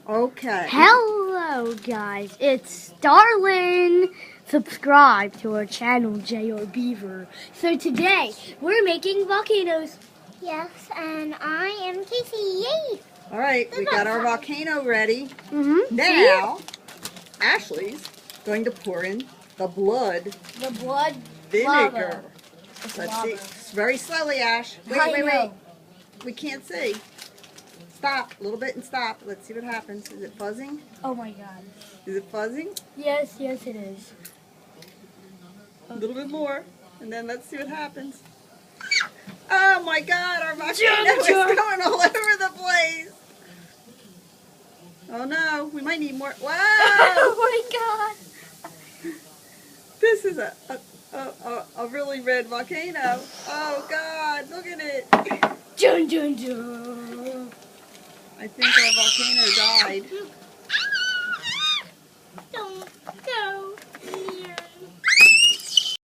Okay. Hello guys, it's Darlin. Subscribe to our channel, J.R. Beaver. So today, we're making volcanoes. Yes, and I am Casey. Yay! All right, we got our volcano ready. Mm-hmm. Now, Ashley's going to pour in the blood The blood vinegar. lava. Let's see. Very slowly, Ash. Wait. We can't see. Stop. A little bit and stop. Let's see what happens. Is it fuzzing? Oh my god. Is it fuzzing? Yes, it is. A little bit more. And then let's see what happens. Oh my god, our volcano is going all over the place. Oh no, we might need more. Wow! Oh my god. This is a really red volcano. Oh god, look at it. Dun dun dun. I think our volcano died.